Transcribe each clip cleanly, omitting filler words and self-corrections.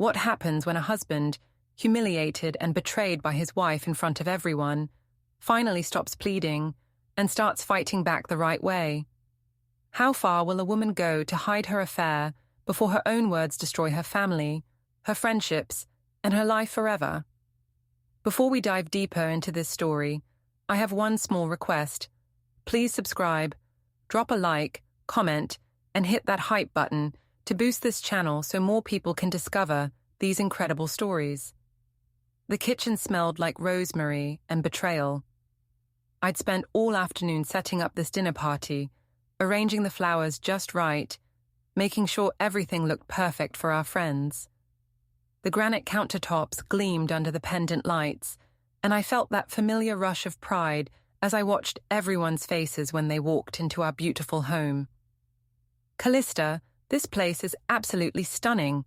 What happens when a husband, humiliated and betrayed by his wife in front of everyone, finally stops pleading and starts fighting back the right way? How far will a woman go to hide her affair before her own words destroy her family, her friendships, and her life forever? Before we dive deeper into this story, I have one small request. Please subscribe, drop a like, comment, and hit that hype button to boost this channel so more people can discover these incredible stories. The kitchen smelled like rosemary and betrayal. I'd spent all afternoon setting up this dinner party, arranging the flowers just right, making sure everything looked perfect for our friends. The granite countertops gleamed under the pendant lights, and I felt that familiar rush of pride as I watched everyone's faces when they walked into our beautiful home. "Callista, this place is absolutely stunning,"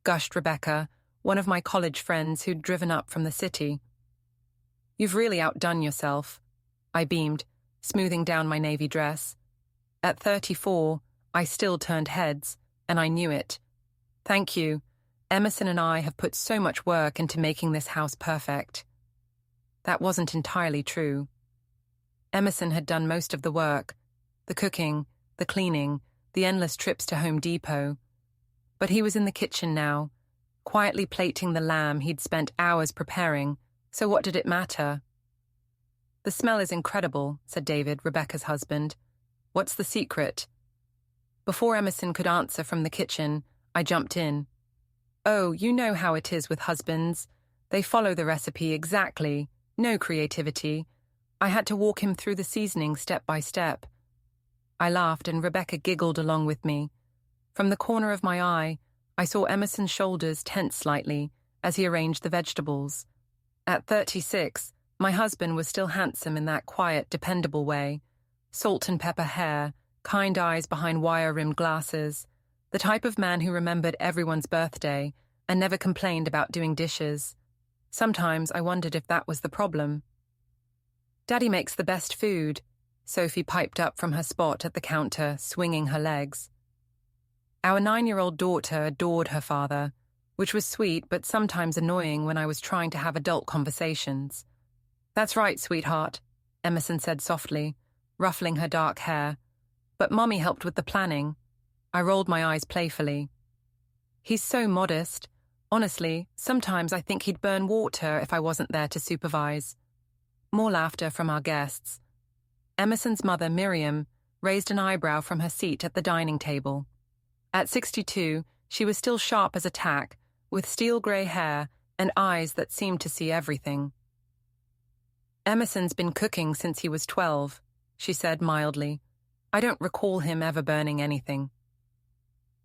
gushed Rebecca, one of my college friends who'd driven up from the city. "You've really outdone yourself," I beamed, smoothing down my navy dress. At 34, I still turned heads, and I knew it. "Thank you. Emerson and I have put so much work into making this house perfect." That wasn't entirely true. Emerson had done most of the work, the cooking, the cleaning, the endless trips to Home Depot. But he was in the kitchen now, quietly plating the lamb he'd spent hours preparing, so what did it matter? "The smell is incredible," said David, Rebecca's husband. "What's the secret?" Before Emerson could answer from the kitchen, I jumped in. "Oh, you know how it is with husbands. They follow the recipe exactly, no creativity. I had to walk him through the seasoning step by step." I laughed and Rebecca giggled along with me. From the corner of my eye, I saw Emerson's shoulders tense slightly as he arranged the vegetables. At 36, my husband was still handsome in that quiet, dependable way. Salt and pepper hair, kind eyes behind wire-rimmed glasses, the type of man who remembered everyone's birthday and never complained about doing dishes. Sometimes I wondered if that was the problem. "Daddy makes the best food," Sophie piped up from her spot at the counter, swinging her legs. Our 9-year-old daughter adored her father, which was sweet but sometimes annoying when I was trying to have adult conversations. "That's right, sweetheart," Emerson said softly, ruffling her dark hair. "But Mommy helped with the planning." I rolled my eyes playfully. "He's so modest. Honestly, sometimes I think he'd burn water if I wasn't there to supervise." More laughter from our guests. Emerson's mother, Miriam, raised an eyebrow from her seat at the dining table. At 62, she was still sharp as a tack, with steel-grey hair and eyes that seemed to see everything. "Emerson's been cooking since he was 12, she said mildly. "I don't recall him ever burning anything."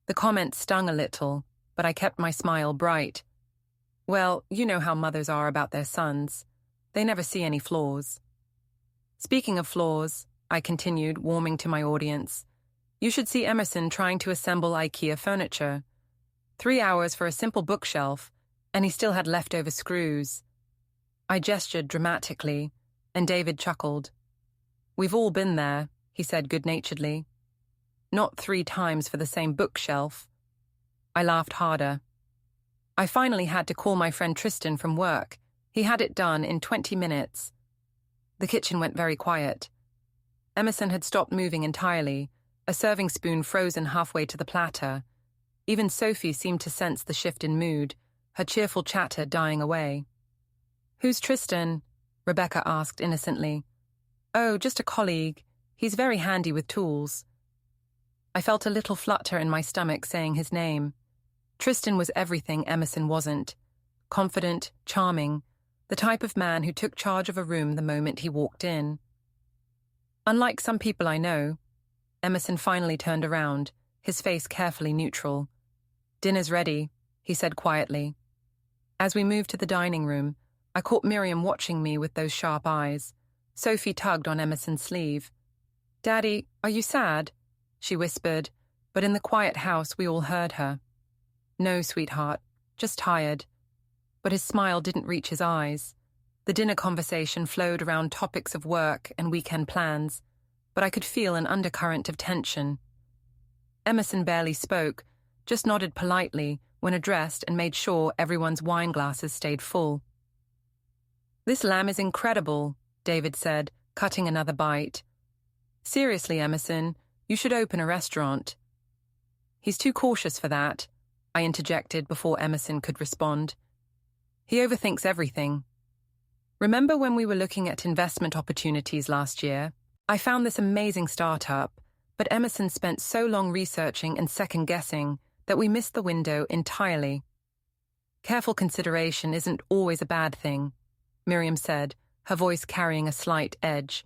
The comment stung a little, but I kept my smile bright. "Well, you know how mothers are about their sons. They never see any flaws." "Speaking of flaws," I continued, warming to my audience, "you should see Emerson trying to assemble IKEA furniture. 3 hours for a simple bookshelf, and he still had leftover screws." I gestured dramatically, and David chuckled. "We've all been there," he said good-naturedly. "Not 3 times for the same bookshelf." I laughed harder. I finally had to call my friend Tristan from work. He had it done in 20 minutes. The kitchen went very quiet. Emerson had stopped moving entirely, a serving spoon frozen halfway to the platter. Even Sophie seemed to sense the shift in mood, her cheerful chatter dying away. "Who's Tristan?" Rebecca asked innocently. "Oh, just a colleague. He's very handy with tools." I felt a little flutter in my stomach saying his name. Tristan was everything Emerson wasn't. Confident, charming, the type of man who took charge of a room the moment he walked in. Unlike some people I know, Emerson finally turned around, his face carefully neutral. "Dinner's ready," he said quietly. As we moved to the dining room, I caught Miriam watching me with those sharp eyes. Sophie tugged on Emerson's sleeve. "Daddy, are you sad?" she whispered, but in the quiet house we all heard her. "No, sweetheart, just tired." But his smile didn't reach his eyes. The dinner conversation flowed around topics of work and weekend plans, but I could feel an undercurrent of tension. Emerson barely spoke, just nodded politely when addressed and made sure everyone's wine glasses stayed full. "This lamb is incredible," David said, cutting another bite. "Seriously, Emerson, you should open a restaurant." "He's too cautious for that," I interjected before Emerson could respond. "He overthinks everything. Remember when we were looking at investment opportunities last year? I found this amazing startup, but Emerson spent so long researching and second-guessing that we missed the window entirely." "Careful consideration isn't always a bad thing," Miriam said, her voice carrying a slight edge.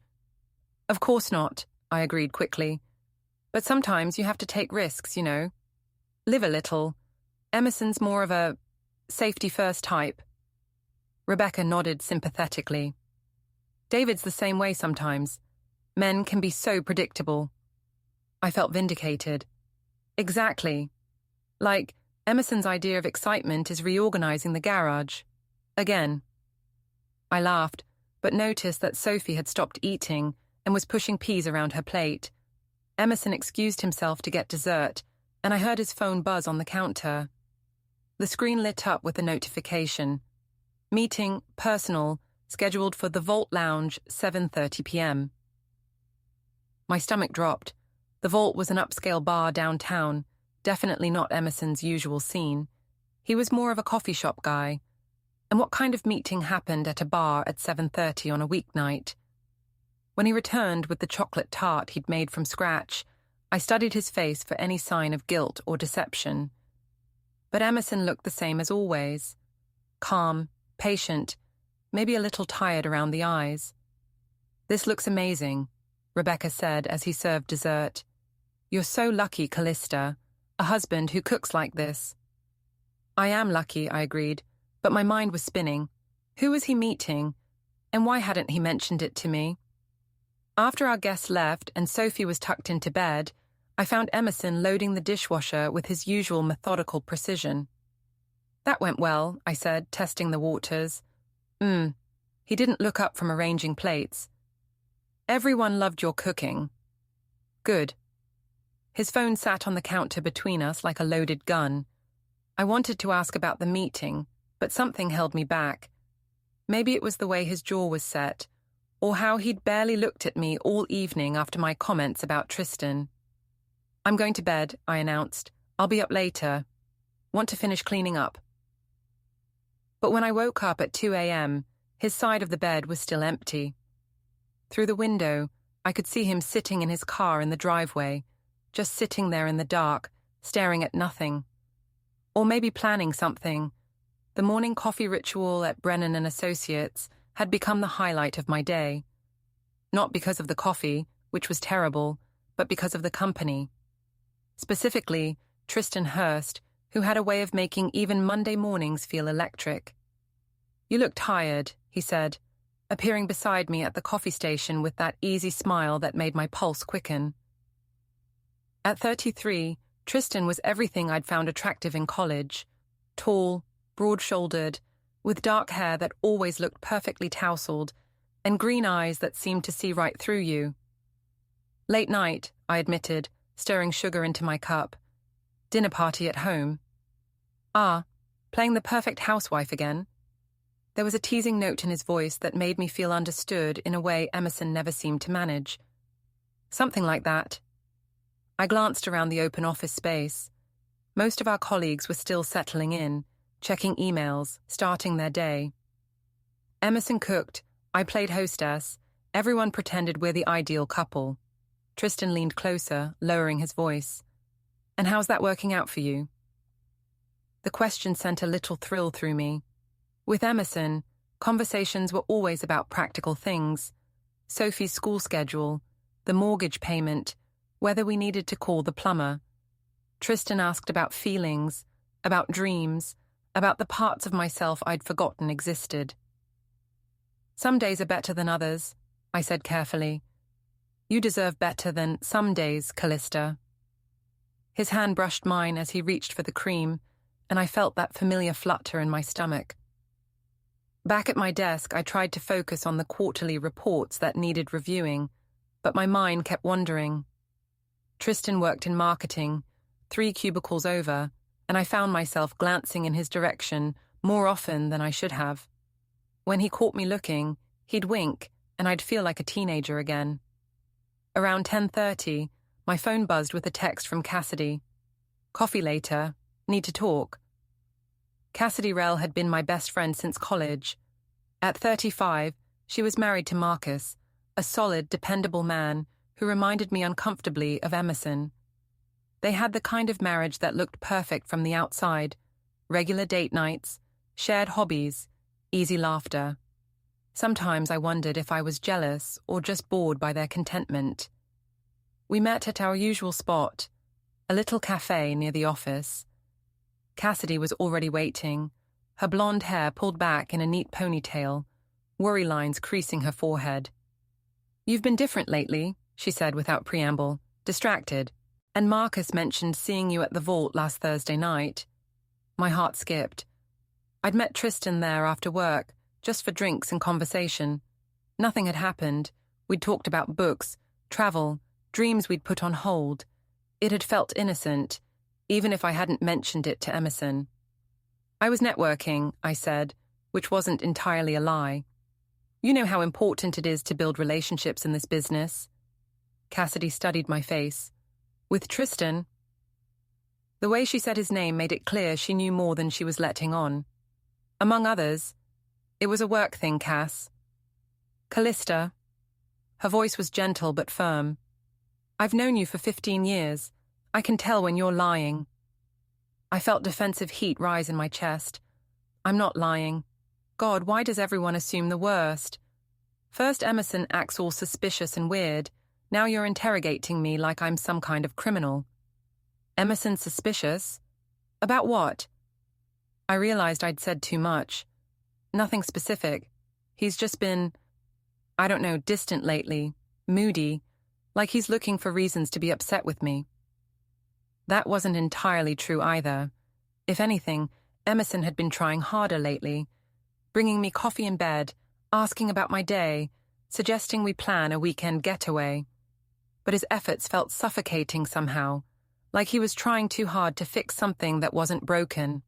"Of course not," I agreed quickly. "But sometimes you have to take risks, you know. Live a little. Emerson's more of a safety-first type." Rebecca nodded sympathetically. "David's the same way sometimes. Men can be so predictable." I felt vindicated. Exactly. Like, Emerson's idea of excitement is reorganizing the garage. Again. I laughed, but noticed that Sophie had stopped eating and was pushing peas around her plate. Emerson excused himself to get dessert, and I heard his phone buzz on the counter. The screen lit up with a notification. Meeting, personal, scheduled for the Vault Lounge, 7:30 p.m. My stomach dropped. The Vault was an upscale bar downtown, definitely not Emerson's usual scene. He was more of a coffee shop guy. And what kind of meeting happened at a bar at 7:30 on a weeknight? When he returned with the chocolate tart he'd made from scratch, I studied his face for any sign of guilt or deception. But Emerson looked the same as always. Calm, patient, maybe a little tired around the eyes. "This looks amazing," Rebecca said as he served dessert. "You're so lucky, Callista, a husband who cooks like this." "I am lucky," I agreed, but my mind was spinning. Who was he meeting? And why hadn't he mentioned it to me? After our guests left and Sophie was tucked into bed, I found Emerson loading the dishwasher with his usual methodical precision. "That went well," I said, testing the waters. He didn't look up from arranging plates. "Everyone loved your cooking." "Good." His phone sat on the counter between us like a loaded gun. I wanted to ask about the meeting, but something held me back. Maybe it was the way his jaw was set, or how he'd barely looked at me all evening after my comments about Tristan. "I'm going to bed," I announced. "I'll be up later. Want to finish cleaning up." But when I woke up at 2 a.m., his side of the bed was still empty. Through the window, I could see him sitting in his car in the driveway, just sitting there in the dark, staring at nothing. Or maybe planning something. The morning coffee ritual at Brennan and Associates had become the highlight of my day. Not because of the coffee, which was terrible, but because of the company. Specifically, Tristan Hurst, who had a way of making even Monday mornings feel electric. "You look tired," he said, appearing beside me at the coffee station with that easy smile that made my pulse quicken. At 33, Tristan was everything I'd found attractive in college. Tall, broad-shouldered, with dark hair that always looked perfectly tousled, and green eyes that seemed to see right through you. "Late night," I admitted, stirring sugar into my cup. "Dinner party at home." "Ah, playing the perfect housewife again." There was a teasing note in his voice that made me feel understood in a way Emerson never seemed to manage. "Something like that." I glanced around the open office space. Most of our colleagues were still settling in, checking emails, starting their day. Emerson cooked, I played hostess, everyone pretended we're the ideal couple. Tristan leaned closer, lowering his voice. "And how's that working out for you?" The question sent a little thrill through me. With Emerson, conversations were always about practical things. Sophie's school schedule, the mortgage payment, whether we needed to call the plumber. Tristan asked about feelings, about dreams, about the parts of myself I'd forgotten existed. "Some days are better than others," I said carefully. "You deserve better than some days, Callista." His hand brushed mine as he reached for the cream, and I felt that familiar flutter in my stomach. Back at my desk, I tried to focus on the quarterly reports that needed reviewing, but my mind kept wandering. Tristan worked in marketing, 3 cubicles over, and I found myself glancing in his direction more often than I should have. When he caught me looking, he'd wink, and I'd feel like a teenager again. Around 10:30, my phone buzzed with a text from Cassidy. "Coffee later. Need to talk." Cassidy Rell had been my best friend since college. At 35, she was married to Marcus, a solid, dependable man who reminded me uncomfortably of Emerson. They had the kind of marriage that looked perfect from the outside: regular date nights, shared hobbies, easy laughter. Sometimes I wondered if I was jealous or just bored by their contentment. We met at our usual spot, a little cafe near the office. Cassidy was already waiting, her blonde hair pulled back in a neat ponytail, worry lines creasing her forehead. "You've been different lately," she said without preamble, "distracted. And Marcus mentioned seeing you at the vault last Thursday night." My heart skipped. I'd met Tristan there after work, just for drinks and conversation. Nothing had happened. We'd talked about books, travel, dreams we'd put on hold. It had felt innocent, even if I hadn't mentioned it to Emerson. "I was networking," I said, which wasn't entirely a lie. "You know how important it is to build relationships in this business." Cassidy studied my face. "With Tristan?" The way she said his name made it clear she knew more than she was letting on. "Among others. It was a work thing, Cass." "Callista." Her voice was gentle but firm. "I've known you for 15 years. I can tell when you're lying." I felt defensive heat rise in my chest. I'm not lying. God, why does everyone assume the worst? First Emerson acts all suspicious and weird. Now you're interrogating me like I'm some kind of criminal. Emerson suspicious? About what? I realized I'd said too much. Nothing specific. He's just been, I don't know, distant lately, moody, like he's looking for reasons to be upset with me. That wasn't entirely true either. If anything, Emerson had been trying harder lately, bringing me coffee in bed, asking about my day, suggesting we plan a weekend getaway. But his efforts felt suffocating somehow, like he was trying too hard to fix something that wasn't broken.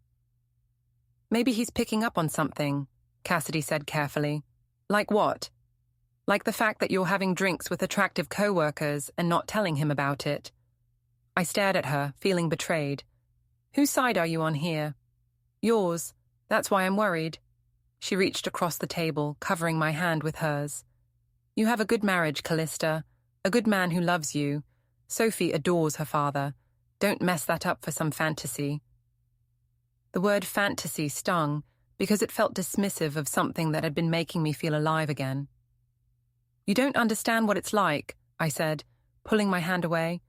"Maybe he's picking up on something," Cassidy said carefully. "Like what? Like the fact that you're having drinks with attractive co-workers and not telling him about it." I stared at her, feeling betrayed. "Whose side are you on here?" "Yours. That's why I'm worried." She reached across the table, covering my hand with hers. "You have a good marriage, Callista. A good man who loves you. Sophie adores her father. Don't mess that up for some fantasy." The word fantasy stung because it felt dismissive of something that had been making me feel alive again. "You don't understand what it's like," I said, pulling my hand away.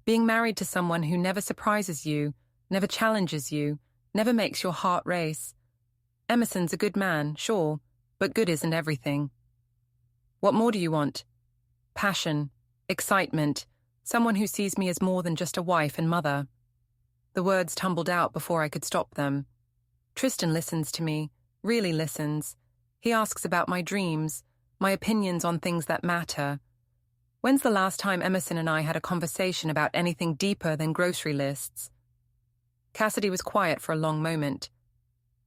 "Being married to someone who never surprises you, never challenges you, never makes your heart race. Emerson's a good man, sure, but good isn't everything." "What more do you want?" "Passion, excitement, someone who sees me as more than just a wife and mother." The words tumbled out before I could stop them. "Tristan listens to me, really listens. He asks about my dreams, my opinions on things that matter. When's the last time Emerson and I had a conversation about anything deeper than grocery lists?" Cassidy was quiet for a long moment.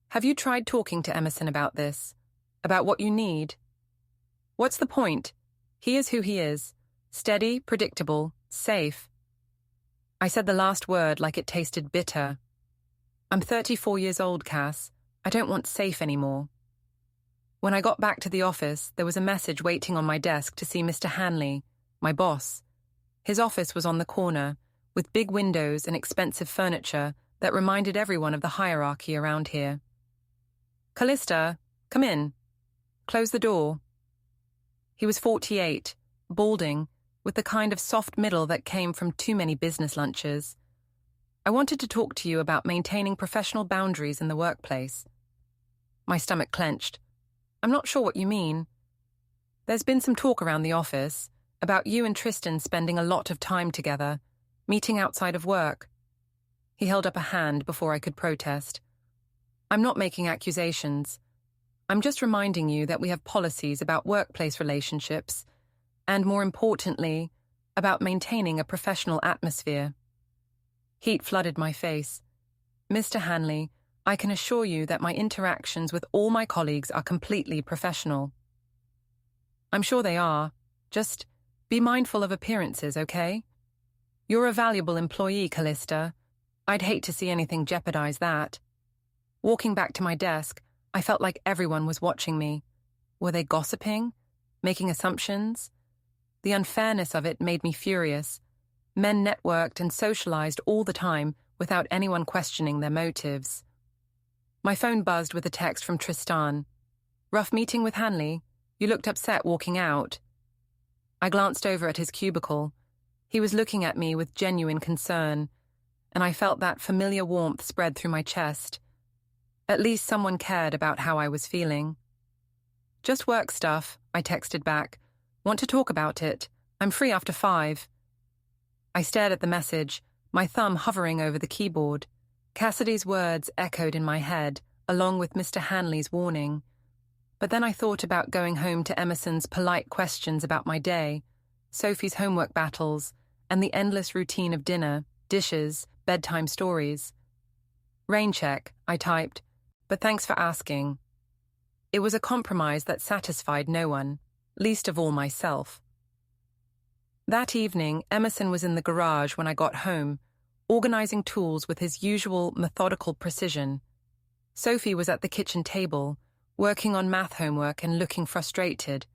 "Have you tried talking to Emerson about this? About what you need?" "What's the point? He is who he is. Steady, predictable, safe." I said the last word like it tasted bitter. "I'm 34 years old, Cass. I don't want safe anymore." When I got back to the office, there was a message waiting on my desk to see Mr. Hanley, my boss. His office was on the corner, with big windows and expensive furniture that reminded everyone of the hierarchy around here. "Callista, come in. Close the door." He was 48, balding, with the kind of soft middle that came from too many business lunches. "I wanted to talk to you about maintaining professional boundaries in the workplace." My stomach clenched. "I'm not sure what you mean." "There's been some talk around the office about you and Tristan spending a lot of time together, meeting outside of work." He held up a hand before I could protest. "I'm not making accusations. I'm just reminding you that we have policies about workplace relationships, and more importantly, about maintaining a professional atmosphere." Heat flooded my face. Mr. Hanley, I can assure you that my interactions with all my colleagues are completely professional. I'm sure they are. Just be mindful of appearances, okay? You're a valuable employee, Callista. I'd hate to see anything jeopardize that. Walking back to my desk, I felt like everyone was watching me. Were they gossiping? Making assumptions? The unfairness of it made me furious. Men networked and socialized all the time without anyone questioning their motives. My phone buzzed with a text from Tristan. "Rough meeting with Hanley? You looked upset walking out." I glanced over at his cubicle. He was looking at me with genuine concern, and I felt that familiar warmth spread through my chest. At least someone cared about how I was feeling. "Just work stuff," I texted back. "Want to talk about it? I'm free after 5. I stared at the message, my thumb hovering over the keyboard. Cassidy's words echoed in my head, along with Mr. Hanley's warning. But then I thought about going home to Emerson's polite questions about my day, Sophie's homework battles, and the endless routine of dinner, dishes, bedtime stories. "Rain check," I typed, "but thanks for asking." It was a compromise that satisfied no one, least of all myself. That evening, Emerson was in the garage when I got home, organizing tools with his usual methodical precision. Sophie was at the kitchen table, working on math homework and looking frustrated.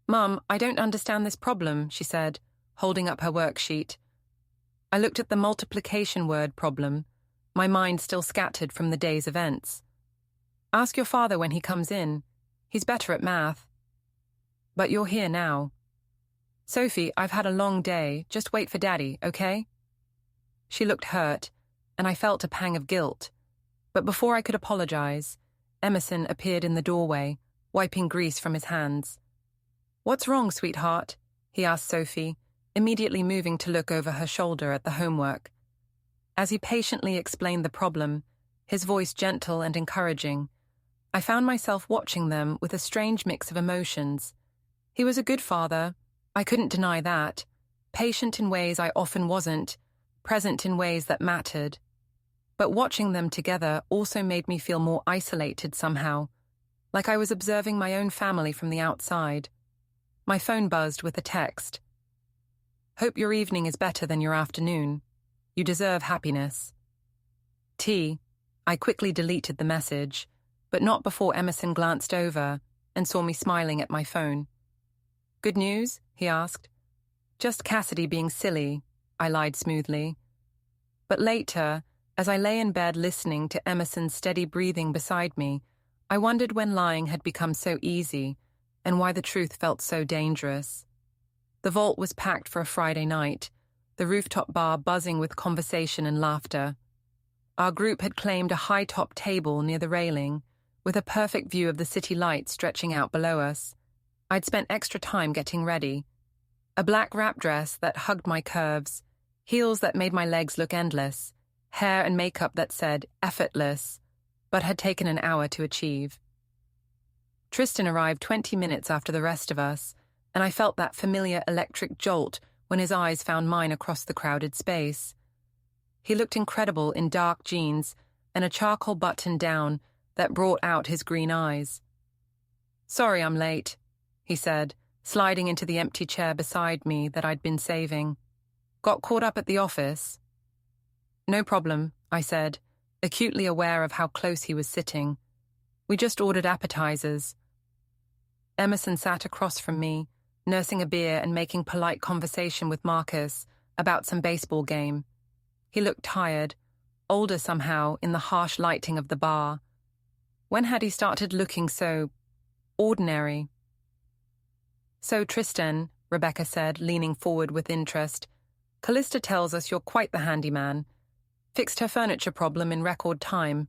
"Mum, I don't understand this problem," she said, holding up her worksheet. I looked at the multiplication word problem, my mind still scattered from the day's events. "Ask your father when he comes in. He's better at math." "But you're here now." "Sophie, I've had a long day. Just wait for Daddy, okay?" She looked hurt, and I felt a pang of guilt. But before I could apologize, Emerson appeared in the doorway, wiping grease from his hands. "What's wrong, sweetheart?" he asked Sophie, immediately moving to look over her shoulder at the homework. As he patiently explained the problem, his voice gentle and encouraging, I found myself watching them with a strange mix of emotions. He was a good father, I couldn't deny that, patient in ways I often wasn't, present in ways that mattered. But watching them together also made me feel more isolated somehow, like I was observing my own family from the outside. My phone buzzed with a text. "Hope your evening is better than your afternoon. You deserve happiness." T. I quickly deleted the message, but not before Emerson glanced over and saw me smiling at my phone. "Good news?" he asked. "Just Cassidy being silly," I lied smoothly. But later, as I lay in bed listening to Emerson's steady breathing beside me, I wondered when lying had become so easy and why the truth felt so dangerous. The vault was packed for a Friday night, the rooftop bar buzzing with conversation and laughter. Our group had claimed a high-top table near the railing, with a perfect view of the city lights stretching out below us. I'd spent extra time getting ready. A black wrap dress that hugged my curves, heels that made my legs look endless, hair and makeup that said effortless, but had taken an hour to achieve. Tristan arrived 20 minutes after the rest of us, and I felt that familiar electric jolt when his eyes found mine across the crowded space. He looked incredible in dark jeans and a charcoal button down that brought out his green eyes. "Sorry I'm late," he said, sliding into the empty chair beside me that I'd been saving. "Got caught up at the office." "No problem," I said, acutely aware of how close he was sitting. "We just ordered appetizers." Emerson sat across from me, nursing a beer and making polite conversation with Marcus about some baseball game. He looked tired, older somehow in the harsh lighting of the bar. When had he started looking so ordinary? "So, Tristan," Rebecca said, leaning forward with interest, "Callista tells us you're quite the handyman. Fixed her furniture problem in record time."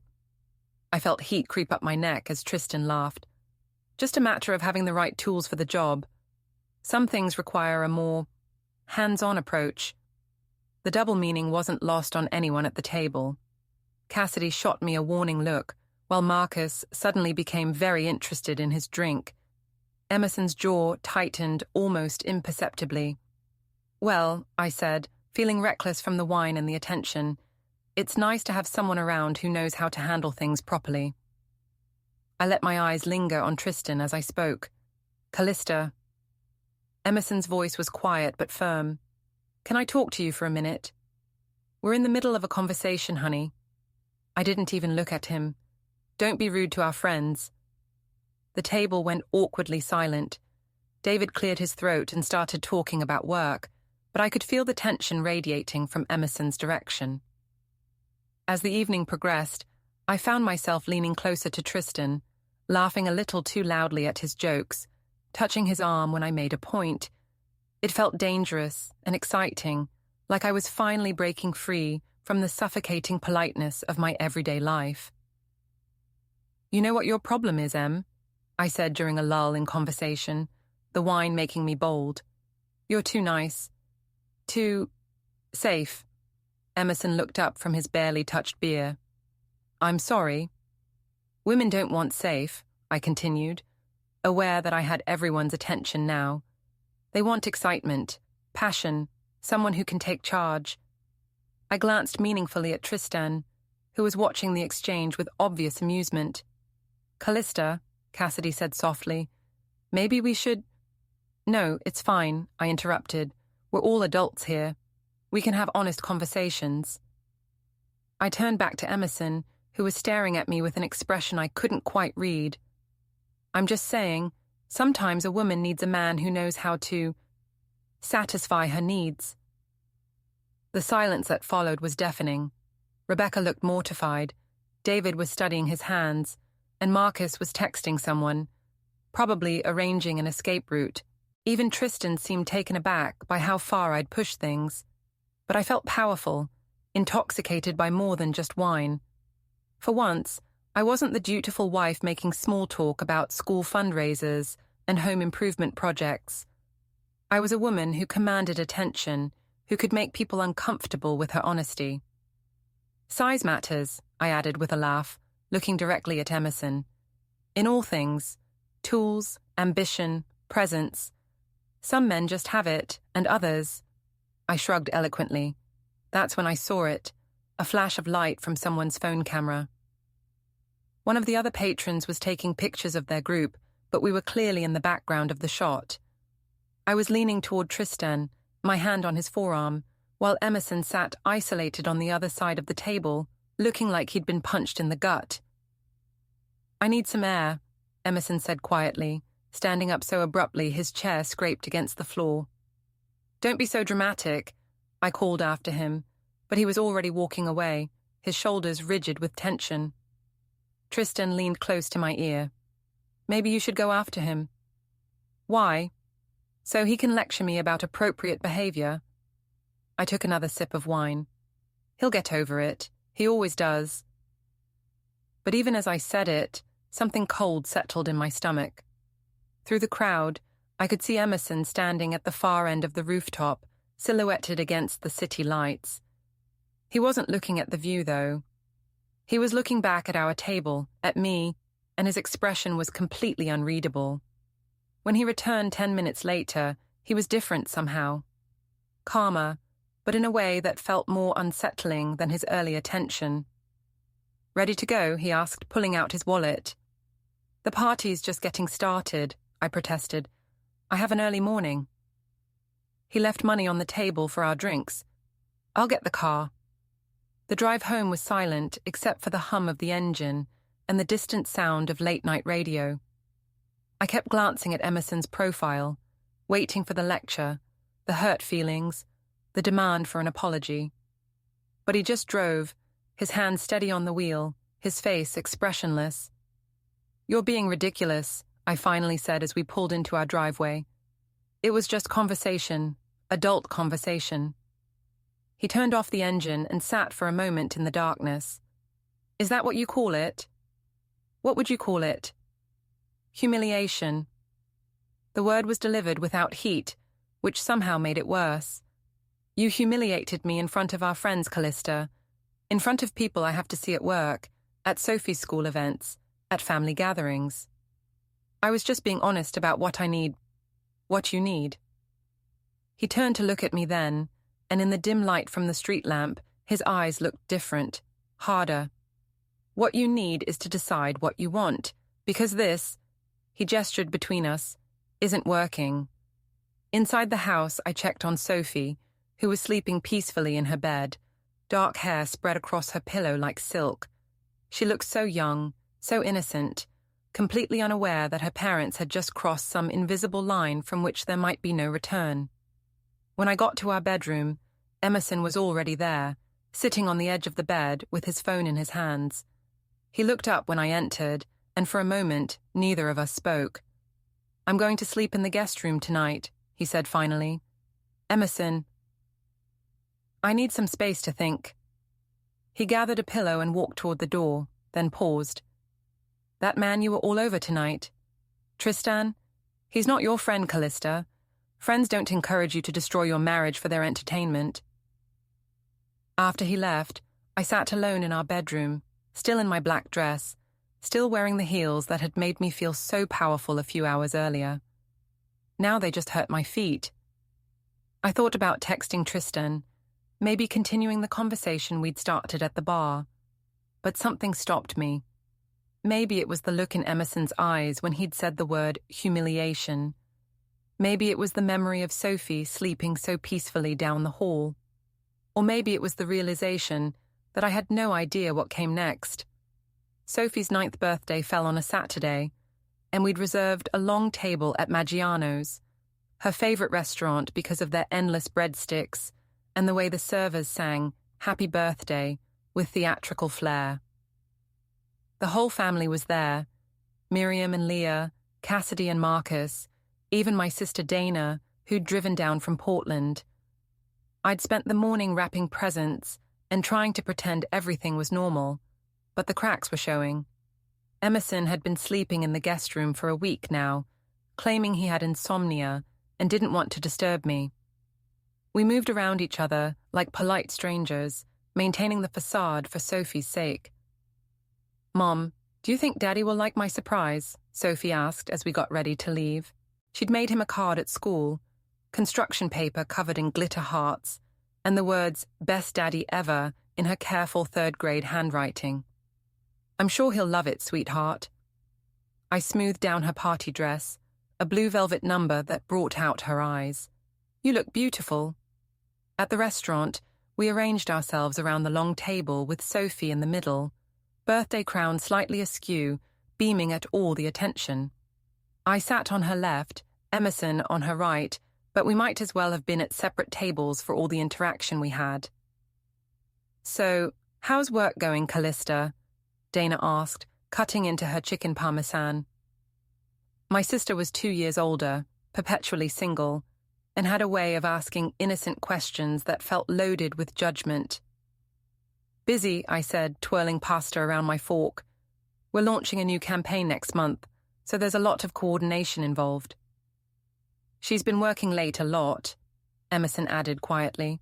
I felt heat creep up my neck as Tristan laughed. "Just a matter of having the right tools for the job. Some things require a more hands-on approach." The double meaning wasn't lost on anyone at the table. Cassidy shot me a warning look, while Marcus suddenly became very interested in his drink. Emerson's jaw tightened almost imperceptibly. "Well," I said, feeling reckless from the wine and the attention, It's nice to have someone around who knows how to handle things properly. I let my eyes linger on Tristan as I spoke. Callista. Emerson's voice was quiet but firm. Can I talk to you for a minute? We're in the middle of a conversation, honey. I didn't even look at him. Don't be rude to our friends. The table went awkwardly silent. David cleared his throat and started talking about work, but I could feel the tension radiating from Emerson's direction. As the evening progressed, I found myself leaning closer to Tristan, laughing a little too loudly at his jokes, touching his arm when I made a point. It felt dangerous and exciting, like I was finally breaking free from the suffocating politeness of my everyday life. You know what your problem is, Em? I said during a lull in conversation, the wine making me bold. You're too nice. Too safe. Emerson looked up from his barely touched beer. I'm sorry. Women don't want safe, I continued, aware that I had everyone's attention now. They want excitement, passion, someone who can take charge. I glanced meaningfully at Tristan, who was watching the exchange with obvious amusement. Callista, Cassidy said softly, maybe we should... No, it's fine, I interrupted. We're all adults here. We can have honest conversations. I turned back to Emerson, who was staring at me with an expression I couldn't quite read. I'm just saying, sometimes a woman needs a man who knows how to satisfy her needs. The silence that followed was deafening. Rebecca looked mortified. David was studying his hands, and Marcus was texting someone, probably arranging an escape route. Even Tristan seemed taken aback by how far I'd pushed things. But I felt powerful, intoxicated by more than just wine. For once, I wasn't the dutiful wife making small talk about school fundraisers and home improvement projects. I was a woman who commanded attention, who could make people uncomfortable with her honesty. Size matters, I added with a laugh, looking directly at Emerson. In all things, tools, ambition, presence. Some men just have it, and others... I shrugged eloquently. That's when I saw it, a flash of light from someone's phone camera. One of the other patrons was taking pictures of their group, but we were clearly in the background of the shot. I was leaning toward Tristan, my hand on his forearm, while Emerson sat isolated on the other side of the table, looking like he'd been punched in the gut. I need some air, Emerson said quietly, standing up so abruptly his chair scraped against the floor. Don't be so dramatic, I called after him, but he was already walking away, his shoulders rigid with tension. Tristan leaned close to my ear. Maybe you should go after him. Why? So he can lecture me about appropriate behavior. I took another sip of wine. He'll get over it. He always does. But even as I said it, something cold settled in my stomach. Through the crowd, I could see Emerson standing at the far end of the rooftop, silhouetted against the city lights. He wasn't looking at the view, though. He was looking back at our table, at me, and his expression was completely unreadable. When he returned 10 minutes later, he was different somehow. Calmer, but in a way that felt more unsettling than his earlier tension. Ready to go, he asked, pulling out his wallet. The party's just getting started, I protested. I have an early morning. He left money on the table for our drinks. I'll get the car. The drive home was silent except for the hum of the engine and the distant sound of late-night radio. I kept glancing at Emerson's profile, waiting for the lecture, the hurt feelings, the demand for an apology. But he just drove, his hand steady on the wheel, his face expressionless. You're being ridiculous, I finally said as we pulled into our driveway. It was just conversation, adult conversation. He turned off the engine and sat for a moment in the darkness. Is that what you call it? What would you call it? Humiliation. The word was delivered without heat, which somehow made it worse. You humiliated me in front of our friends, Callista. In front of people I have to see at work, at Sophie's school events, at family gatherings. I was just being honest about what I need, what you need. He turned to look at me then, and in the dim light from the street lamp, His eyes looked different, harder. "What you need is to decide what you want, because this," he gestured between us, "isn't working." Inside the house, I checked on Sophie, who was sleeping peacefully in her bed, dark hair spread across her pillow like silk. She looked so young, so innocent, completely unaware that her parents had just crossed some invisible line from which there might be no return. When I got to our bedroom, Emerson was already there, sitting on the edge of the bed with his phone in his hands. He looked up when I entered, and for a moment, neither of us spoke. "I'm going to sleep in the guest room tonight," he said finally. "Emerson, I need some space to think." He gathered a pillow and walked toward the door, then paused. "That man you were all over tonight, Tristan? He's not your friend, Callista. Friends don't encourage you to destroy your marriage for their entertainment." After he left, I sat alone in our bedroom, still in my black dress, still wearing the heels that had made me feel so powerful a few hours earlier. Now they just hurt my feet. I thought about texting Tristan, maybe continuing the conversation we'd started at the bar. But something stopped me. Maybe it was the look in Emerson's eyes when he'd said the word humiliation. Maybe it was the memory of Sophie sleeping so peacefully down the hall. Or maybe it was the realization that I had no idea what came next. Sophie's 9th birthday fell on a Saturday, and we'd reserved a long table at Maggiano's, her favorite restaurant because of their endless breadsticks and the way the servers sang "Happy Birthday" with theatrical flair. The whole family was there, Miriam and Leah, Cassidy and Marcus, even my sister Dana, who'd driven down from Portland. I'd spent the morning wrapping presents and trying to pretend everything was normal, but the cracks were showing. Emerson had been sleeping in the guest room for a week now, claiming he had insomnia and didn't want to disturb me. We moved around each other like polite strangers, maintaining the facade for Sophie's sake. "Mom, do you think Daddy will like my surprise?" Sophie asked as we got ready to leave. She'd made him a card at school, construction paper covered in glitter hearts, and the words "Best Daddy Ever" in her careful 3rd-grade handwriting. "I'm sure he'll love it, sweetheart." I smoothed down her party dress, a blue velvet number that brought out her eyes. "You look beautiful." At the restaurant, we arranged ourselves around the long table with Sophie in the middle, birthday crown slightly askew, beaming at all the attention. I sat on her left, Emerson on her right, but we might as well have been at separate tables for all the interaction we had. "So, how's work going, Callista?" Dana asked, cutting into her chicken parmesan. My sister was 2 years older, perpetually single, and had a way of asking innocent questions that felt loaded with judgment. "Busy," I said, twirling pasta around my fork. "We're launching a new campaign next month, so there's a lot of coordination involved." "She's been working late a lot," Emerson added quietly.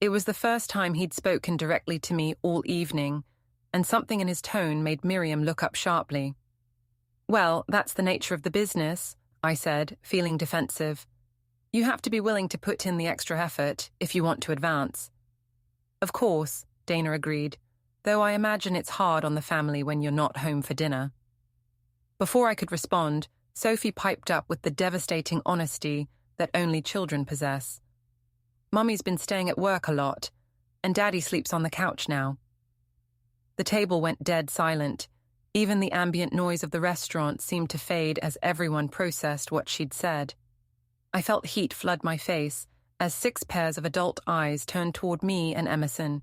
It was the first time he'd spoken directly to me all evening, and something in his tone made Miriam look up sharply. "Well, that's the nature of the business," I said, feeling defensive. "You have to be willing to put in the extra effort if you want to advance." "Of course," Dana agreed, "though I imagine it's hard on the family when you're not home for dinner." Before I could respond, Sophie piped up with the devastating honesty that only children possess. "Mummy's been staying at work a lot, and Daddy sleeps on the couch now." The table went dead silent. Even the ambient noise of the restaurant seemed to fade as everyone processed what she'd said. I felt heat flood my face as 6 pairs of adult eyes turned toward me and Emerson.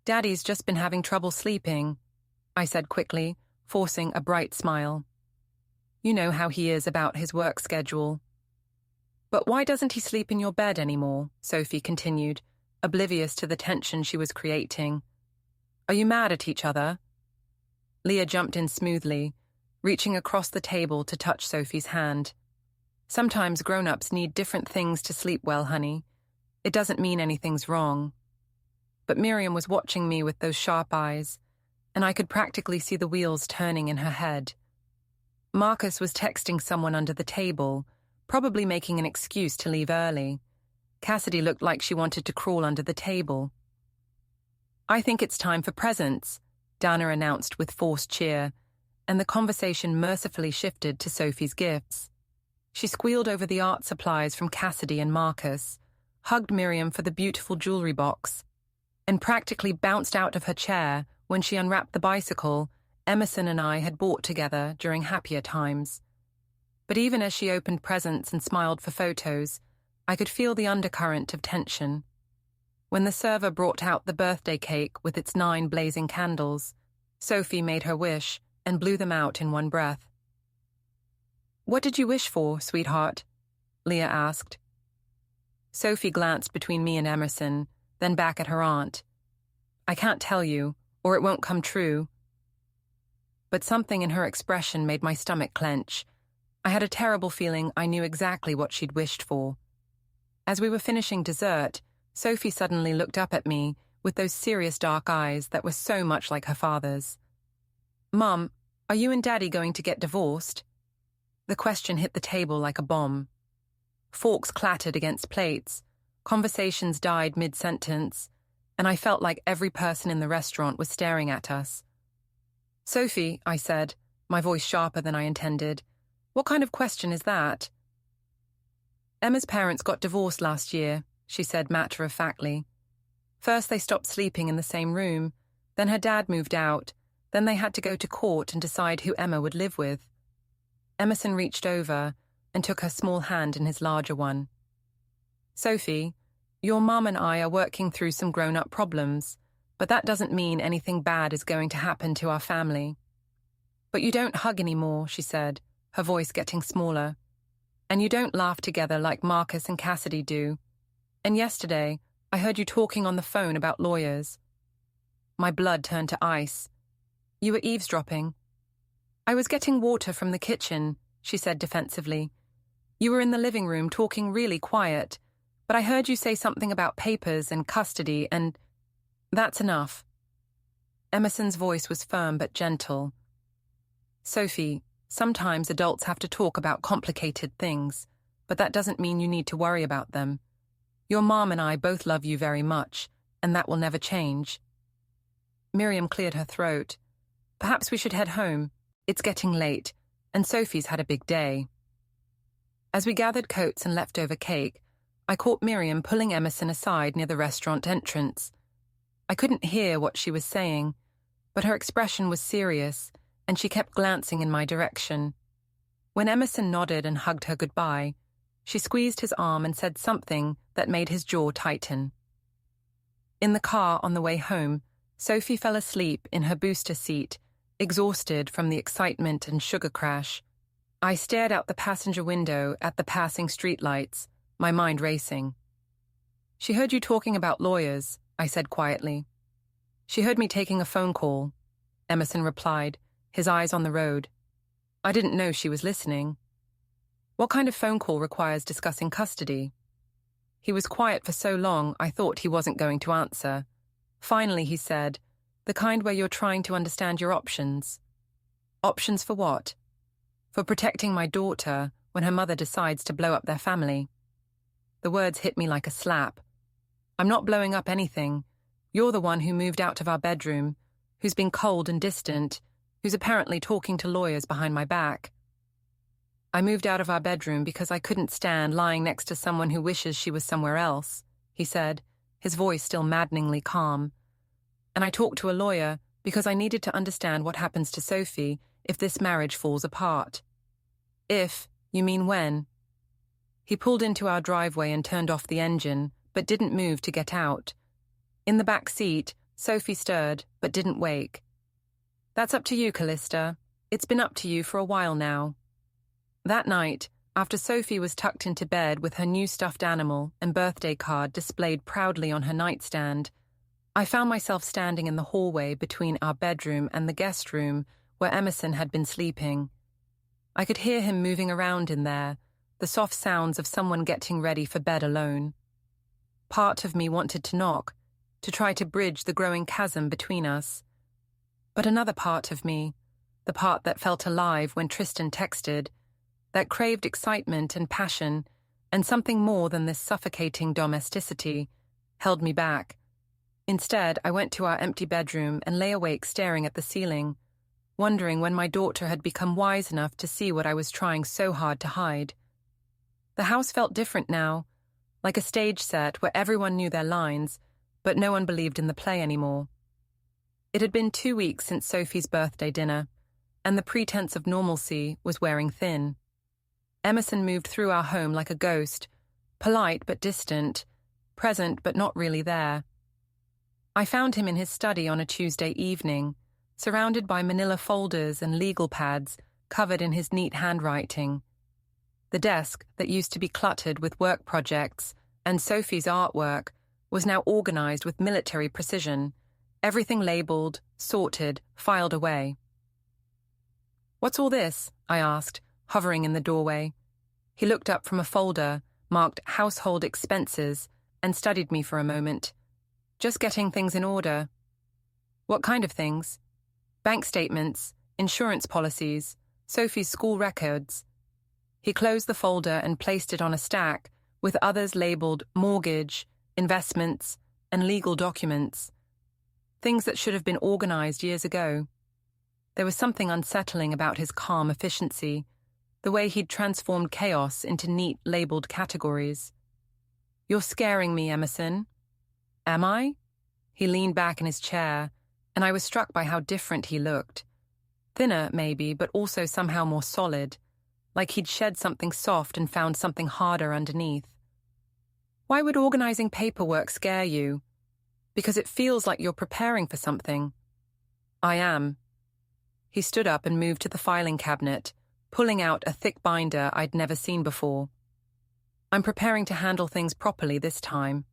"Daddy's just been having trouble sleeping," I said quickly, forcing a bright smile. "You know how he is about his work schedule." "But why doesn't he sleep in your bed anymore?" Sophie continued, oblivious to the tension she was creating. "Are you mad at each other?" Leah jumped in smoothly, reaching across the table to touch Sophie's hand. "Sometimes grown-ups need different things to sleep well, honey. It doesn't mean anything's wrong." But Miriam was watching me with those sharp eyes, and I could practically see the wheels turning in her head. Marcus was texting someone under the table, probably making an excuse to leave early. Cassidy looked like she wanted to crawl under the table. "I think it's time for presents," Dana announced with forced cheer, and the conversation mercifully shifted to Sophie's gifts. She squealed over the art supplies from Cassidy and Marcus, hugged Miriam for the beautiful jewelry box, and practically bounced out of her chair when she unwrapped the bicycle Emerson and I had bought together during happier times. But even as she opened presents and smiled for photos, I could feel the undercurrent of tension. When the server brought out the birthday cake with its 9 blazing candles, Sophie made her wish and blew them out in one breath. "What did you wish for, sweetheart?" Leah asked. Sophie glanced between me and Emerson, then back at her aunt. "I can't tell you, or it won't come true." But something in her expression made my stomach clench. I had a terrible feeling I knew exactly what she'd wished for. As we were finishing dessert, Sophie suddenly looked up at me with those serious dark eyes that were so much like her father's. "Mum, are you and Daddy going to get divorced?" The question hit the table like a bomb. Forks clattered against plates, conversations died mid-sentence, and I felt like every person in the restaurant was staring at us. "Sophie," I said, my voice sharper than I intended, "what kind of question is that?" "Emma's parents got divorced last year," she said matter-of-factly. "First they stopped sleeping in the same room, then her dad moved out, then they had to go to court and decide who Emma would live with." Emerson reached over and took her small hand in his larger one. "Sophie, your mom and I are working through some grown-up problems, but that doesn't mean anything bad is going to happen to our family." "But you don't hug anymore," she said, her voice getting smaller. "And you don't laugh together like Marcus and Cassidy do. And yesterday, I heard you talking on the phone about lawyers." My blood turned to ice. "You were eavesdropping." "I was getting water from the kitchen," she said defensively. "You were in the living room talking really quiet, but I heard you say something about papers and custody and—" "That's enough." Emerson's voice was firm but gentle. "Sophie, sometimes adults have to talk about complicated things, but that doesn't mean you need to worry about them. Your mom and I both love you very much, and that will never change." Miriam cleared her throat. "Perhaps we should head home. It's getting late, and Sophie's had a big day." As we gathered coats and leftover cake, I caught Miriam pulling Emerson aside near the restaurant entrance. I couldn't hear what she was saying, but her expression was serious, and she kept glancing in my direction. When Emerson nodded and hugged her goodbye, she squeezed his arm and said something that made his jaw tighten. In the car on the way home, Sophie fell asleep in her booster seat, exhausted from the excitement and sugar crash. I stared out the passenger window at the passing streetlights, my mind racing. "She heard you talking about lawyers," I said quietly. "She heard me taking a phone call," Emerson replied, his eyes on the road. I didn't know she was listening. "What kind of phone call requires discussing custody?" He was quiet for so long I thought he wasn't going to answer. Finally he said, "The kind where you're trying to understand your options." "Options for what?" "For protecting my daughter when her mother decides to blow up their family." The words hit me like a slap. "I'm not blowing up anything. You're the one who moved out of our bedroom, who's been cold and distant, who's apparently talking to lawyers behind my back." "I moved out of our bedroom because I couldn't stand lying next to someone who wishes she was somewhere else," he said, his voice still maddeningly calm. "And I talked to a lawyer because I needed to understand what happens to Sophie if this marriage falls apart." "If, you mean when?" He pulled into our driveway and turned off the engine, but didn't move to get out. In the back seat, Sophie stirred, but didn't wake. "That's up to you, Callista. It's been up to you for a while now." That night, after Sophie was tucked into bed with her new stuffed animal and birthday card displayed proudly on her nightstand, I found myself standing in the hallway between our bedroom and the guest room where Emerson had been sleeping. I could hear him moving around in there, the soft sounds of someone getting ready for bed alone. Part of me wanted to knock, to try to bridge the growing chasm between us. But another part of me, the part that felt alive when Tristan texted, that craved excitement and passion, and something more than this suffocating domesticity, held me back. Instead, I went to our empty bedroom and lay awake staring at the ceiling, wondering when my daughter had become wise enough to see what I was trying so hard to hide. The house felt different now, like a stage set where everyone knew their lines, but no one believed in the play anymore. It had been 2 weeks since Sophie's birthday dinner, and the pretense of normalcy was wearing thin. Emerson moved through our home like a ghost, polite but distant, present but not really there. I found him in his study on a Tuesday evening, surrounded by manila folders and legal pads covered in his neat handwriting. The desk, that used to be cluttered with work projects and Sophie's artwork, was now organized with military precision, everything labeled, sorted, filed away. "What's all this?" I asked, hovering in the doorway. He looked up from a folder marked Household Expenses and studied me for a moment. "Just getting things in order." "What kind of things?" "Bank statements, insurance policies, Sophie's school records." He closed the folder and placed it on a stack with others labeled mortgage, investments, and legal documents. Things that should have been organized years ago. There was something unsettling about his calm efficiency, the way he'd transformed chaos into neat labeled categories. "You're scaring me, Emerson." "Am I?" He leaned back in his chair, and I was struck by how different he looked. Thinner, maybe, but also somehow more solid, like he'd shed something soft and found something harder underneath. "Why would organizing paperwork scare you?" "Because it feels like you're preparing for something." "I am." He stood up and moved to the filing cabinet, pulling out a thick binder I'd never seen before. "I'm preparing to handle things properly this time."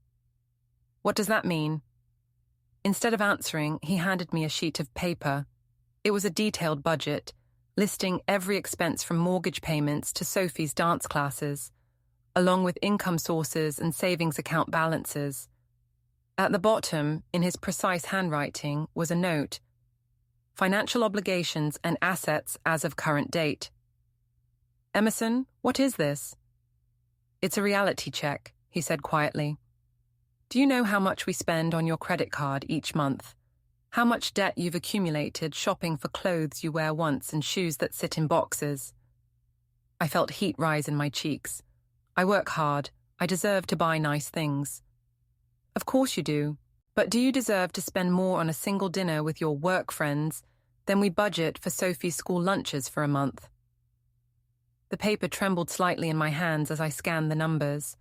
"What does that mean?" Instead of answering, he handed me a sheet of paper. It was a detailed budget, listing every expense from mortgage payments to Sophie's dance classes, along with income sources and savings account balances. At the bottom, in his precise handwriting, was a note: "Financial obligations and assets as of current date." "Emerson, what is this?" "It's a reality check," he said quietly. "Do you know how much we spend on your credit card each month? How much debt you've accumulated shopping for clothes you wear once and shoes that sit in boxes?" I felt heat rise in my cheeks. "I work hard. I deserve to buy nice things." "Of course you do. But do you deserve to spend more on a single dinner with your work friends than we budget for Sophie's school lunches for a month?" The paper trembled slightly in my hands as I scanned the numbers.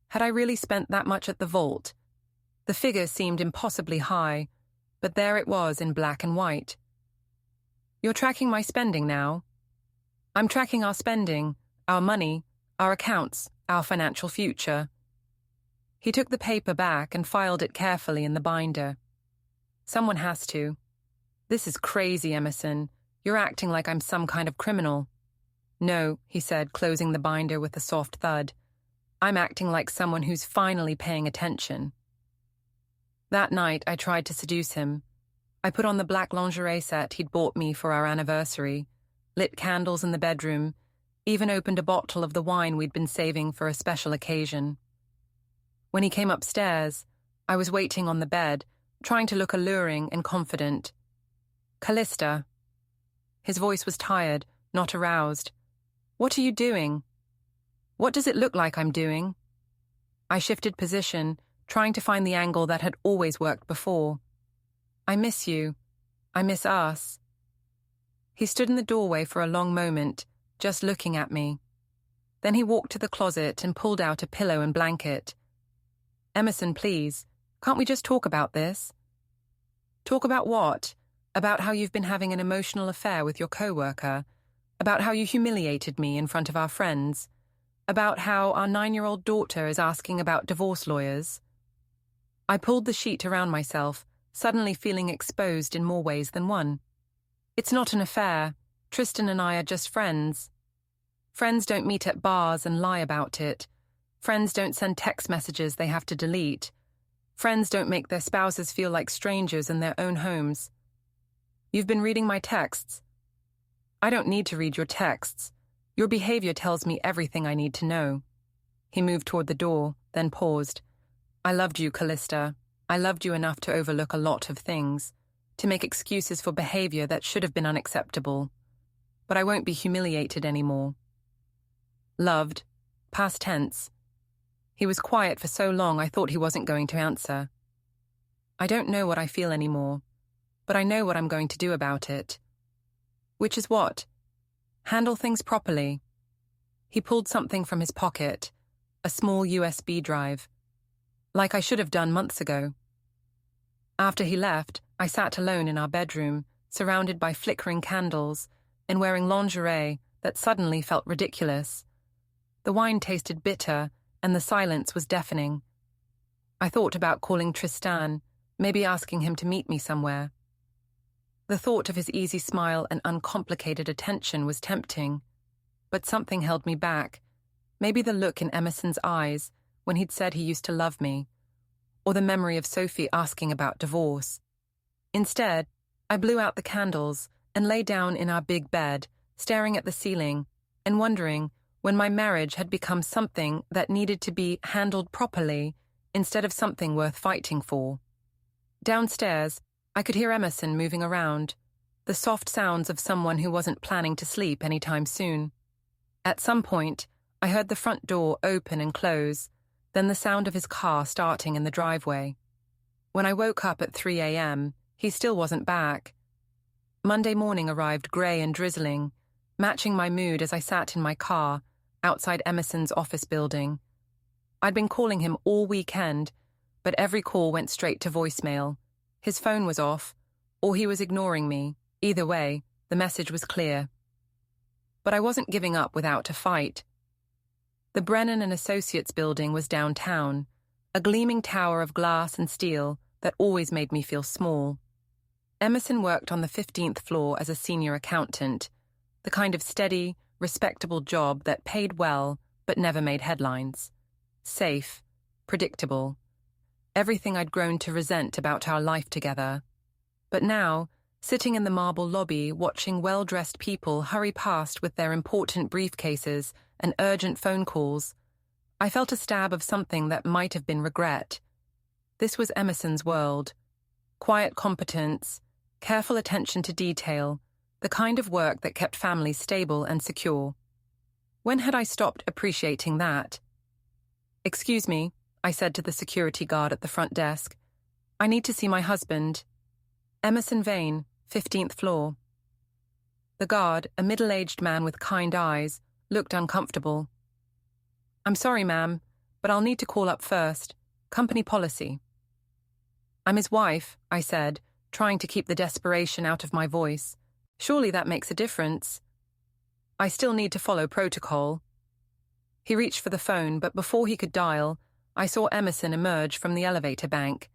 Had I really spent that much at the vault? The figure seemed impossibly high, but there it was in black and white. "You're tracking my spending now?" "I'm tracking our spending, our money, our accounts, our financial future." He took the paper back and filed it carefully in the binder. "Someone has to." "This is crazy, Emerson. You're acting like I'm some kind of criminal." "No," he said, closing the binder with a soft thud. "I'm acting like someone who's finally paying attention." That night, I tried to seduce him. I put on the black lingerie set he'd bought me for our anniversary, lit candles in the bedroom, even opened a bottle of the wine we'd been saving for a special occasion. When he came upstairs, I was waiting on the bed, trying to look alluring and confident. "Callista." His voice was tired, not aroused. "What are you doing?" "What does it look like I'm doing?" I shifted position, trying to find the angle that had always worked before. "I miss you. I miss us." He stood in the doorway for a long moment, just looking at me. Then he walked to the closet and pulled out a pillow and blanket. "Emerson, please, can't we just talk about this?" "Talk about what? About how you've been having an emotional affair with your coworker? About how you humiliated me in front of our friends? About how our 9-year-old daughter is asking about divorce lawyers?" I pulled the sheet around myself, suddenly feeling exposed in more ways than one. "It's not an affair. Tristan and I are just friends. Friends don't meet at bars and lie about it. Friends don't send text messages they have to delete. Friends don't make their spouses feel like strangers in their own homes. You've been reading my texts." "I don't need to read your texts. Your behavior tells me everything I need to know." He moved toward the door, then paused. "I loved you, Callista. I loved you enough to overlook a lot of things, to make excuses for behavior that should have been unacceptable. But I won't be humiliated anymore. Loved. Past tense. He was quiet for so long I thought he wasn't going to answer. I don't know what I feel anymore, but I know what I'm going to do about it. Which is what? Handle things properly. He pulled something from his pocket, a small USB drive, like I should have done months ago. After he left, I sat alone in our bedroom, surrounded by flickering candles and wearing lingerie that suddenly felt ridiculous. The wine tasted bitter, and the silence was deafening. I thought about calling Tristan, maybe asking him to meet me somewhere. The thought of his easy smile and uncomplicated attention was tempting, but something held me back. Maybe the look in Emerson's eyes when he'd said he used to love me, or the memory of Sophie asking about divorce. Instead, I blew out the candles and lay down in our big bed, staring at the ceiling and wondering when my marriage had become something that needed to be handled properly instead of something worth fighting for. Downstairs, I could hear Emerson moving around, the soft sounds of someone who wasn't planning to sleep anytime soon. At some point, I heard the front door open and close, then the sound of his car starting in the driveway. When I woke up at 3 a.m., he still wasn't back. Monday morning arrived grey and drizzling, matching my mood as I sat in my car outside Emerson's office building. I'd been calling him all weekend, but every call went straight to voicemail. His phone was off, or he was ignoring me. Either way, the message was clear. But I wasn't giving up without a fight. The Brennan and Associates building was downtown, a gleaming tower of glass and steel that always made me feel small. Emerson worked on the 15th floor as a senior accountant, the kind of steady, respectable job that paid well but never made headlines. Safe, predictable. Everything I'd grown to resent about our life together. But now, sitting in the marble lobby watching well-dressed people hurry past with their important briefcases and urgent phone calls, I felt a stab of something that might have been regret. This was Emerson's world. Quiet competence, careful attention to detail, the kind of work that kept families stable and secure. When had I stopped appreciating that? "Excuse me," I said to the security guard at the front desk. "I need to see my husband. Emerson Vane, 15th floor." The guard, a middle-aged man with kind eyes, looked uncomfortable. "I'm sorry, ma'am, but I'll need to call up first. Company policy." "I'm his wife," I said, trying to keep the desperation out of my voice. "Surely that makes a difference." "I still need to follow protocol." He reached for the phone, but before he could dial, I saw Emerson emerge from the elevator bank.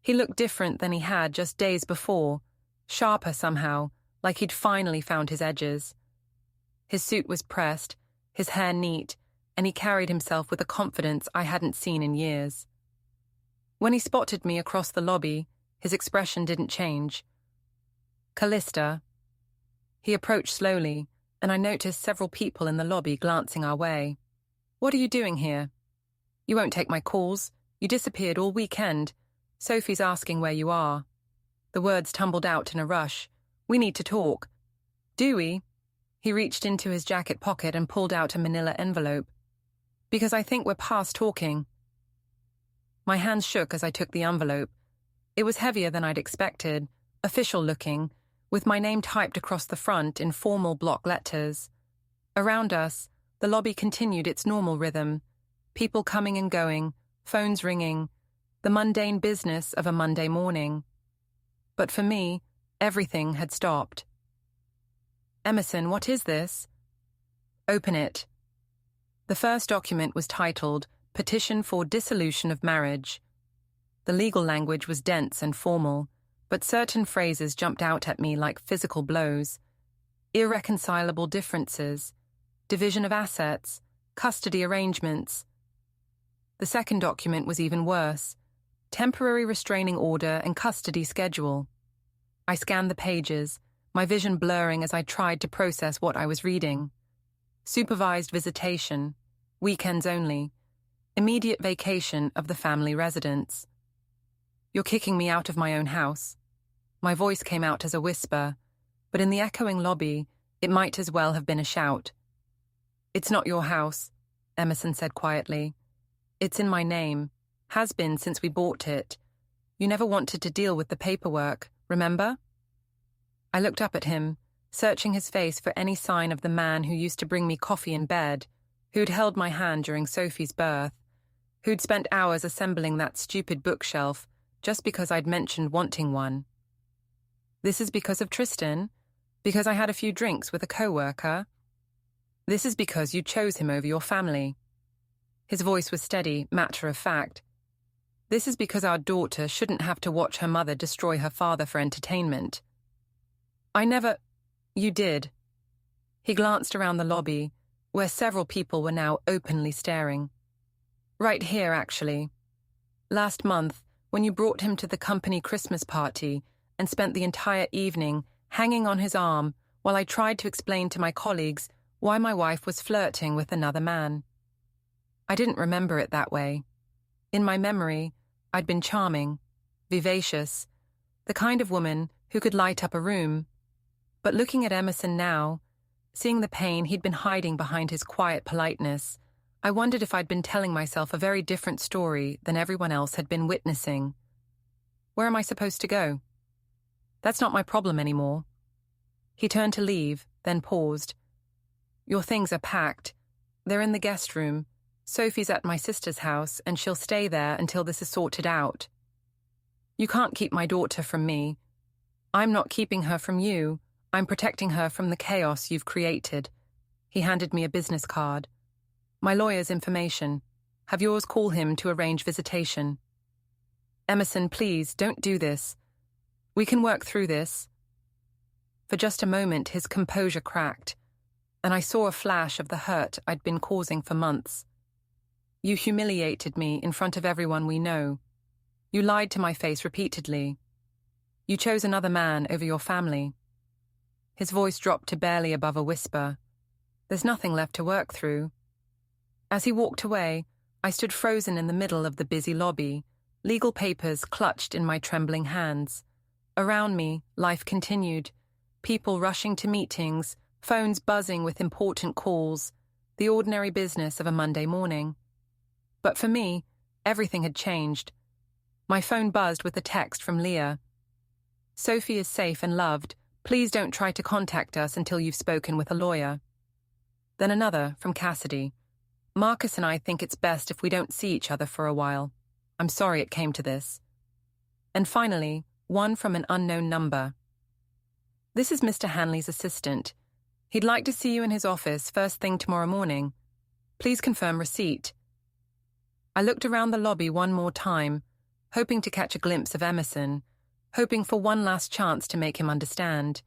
He looked different than he had just days before, sharper somehow, like he'd finally found his edges. His suit was pressed, his hair neat, and he carried himself with a confidence I hadn't seen in years. When he spotted me across the lobby, his expression didn't change. "Callista." He approached slowly, and I noticed several people in the lobby glancing our way. "What are you doing here?" "You won't take my calls. You disappeared all weekend. Sophie's asking where you are." The words tumbled out in a rush. "We need to talk." "Do we?" He reached into his jacket pocket and pulled out a manila envelope. "Because I think we're past talking." My hands shook as I took the envelope. It was heavier than I'd expected, official-looking, with my name typed across the front in formal block letters. Around us, the lobby continued its normal rhythm, people coming and going, phones ringing, the mundane business of a Monday morning. But for me, everything had stopped. "Emerson, what is this?" "Open it." The first document was titled Petition for Dissolution of Marriage. The legal language was dense and formal, but certain phrases jumped out at me like physical blows. Irreconcilable differences, division of assets, custody arrangements. The second document was even worse. Temporary restraining order and custody schedule. I scanned the pages, my vision blurring as I tried to process what I was reading. Supervised visitation, weekends only, immediate vacation of the family residence. You're kicking me out of my own house. My voice came out as a whisper, but in the echoing lobby, it might as well have been a shout. It's not your house, Emerson said quietly. It's in my name. Has been since we bought it. You never wanted to deal with the paperwork, remember? I looked up at him, searching his face for any sign of the man who used to bring me coffee in bed, who'd held my hand during Sophie's birth, who'd spent hours assembling that stupid bookshelf just because I'd mentioned wanting one. This is because of Tristan? Because I had a few drinks with a co-worker? This is because you chose him over your family. His voice was steady, matter of fact. This is because our daughter shouldn't have to watch her mother destroy her father for entertainment. I never... You did. He glanced around the lobby, where several people were now openly staring. Right here, actually. Last month, when you brought him to the company Christmas party and spent the entire evening hanging on his arm while I tried to explain to my colleagues why my wife was flirting with another man. I didn't remember it that way. In my memory, I'd been charming, vivacious, the kind of woman who could light up a room. But looking at Emerson now, seeing the pain he'd been hiding behind his quiet politeness, I wondered if I'd been telling myself a very different story than everyone else had been witnessing. Where am I supposed to go? That's not my problem anymore. He turned to leave, then paused. Your things are packed. They're in the guest room. Sophie's at my sister's house, and she'll stay there until this is sorted out. You can't keep my daughter from me. I'm not keeping her from you. I'm protecting her from the chaos you've created. He handed me a business card. My lawyer's information. Have yours call him to arrange visitation. Emerson, please, don't do this. We can work through this. For just a moment, his composure cracked, and I saw a flash of the hurt I'd been causing for months. You humiliated me in front of everyone we know. You lied to my face repeatedly. You chose another man over your family. His voice dropped to barely above a whisper. There's nothing left to work through. As he walked away, I stood frozen in the middle of the busy lobby, legal papers clutched in my trembling hands. Around me, life continued. People rushing to meetings, phones buzzing with important calls, the ordinary business of a Monday morning. But for me, everything had changed. My phone buzzed with a text from Leah. Sophie is safe and loved. Please don't try to contact us until you've spoken with a lawyer. Then another from Cassidy. Marcus and I think it's best if we don't see each other for a while. I'm sorry it came to this. And finally, one from an unknown number. This is Mr. Hanley's assistant. He'd like to see you in his office first thing tomorrow morning. Please confirm receipt. I looked around the lobby one more time, hoping to catch a glimpse of Emerson, hoping for one last chance to make him understand.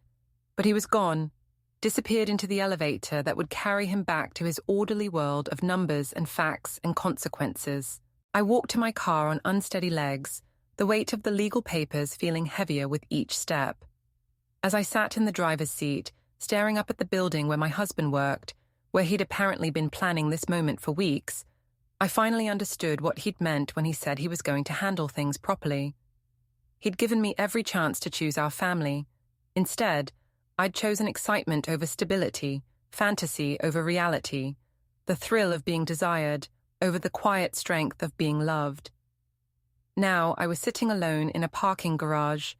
But he was gone, disappeared into the elevator that would carry him back to his orderly world of numbers and facts and consequences. I walked to my car on unsteady legs, the weight of the legal papers feeling heavier with each step. As I sat in the driver's seat, staring up at the building where my husband worked, where he'd apparently been planning this moment for weeks, I finally understood what he'd meant when he said he was going to handle things properly. He'd given me every chance to choose our family. Instead, I'd chosen excitement over stability, fantasy over reality, the thrill of being desired over the quiet strength of being loved. Now I was sitting alone in a parking garage,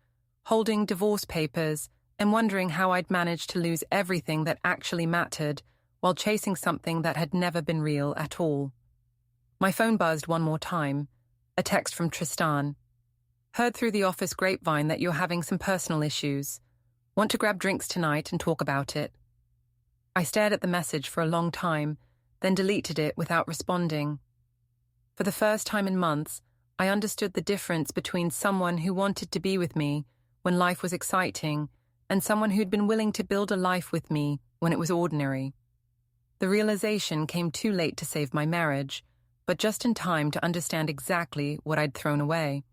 holding divorce papers and wondering how I'd managed to lose everything that actually mattered while chasing something that had never been real at all. My phone buzzed one more time, a text from Tristan. Heard through the office grapevine that you're having some personal issues. Want to grab drinks tonight and talk about it? I stared at the message for a long time, then deleted it without responding. For the first time in months, I understood the difference between someone who wanted to be with me when life was exciting and someone who'd been willing to build a life with me when it was ordinary. The realization came too late to save my marriage, but just in time to understand exactly what I'd thrown away.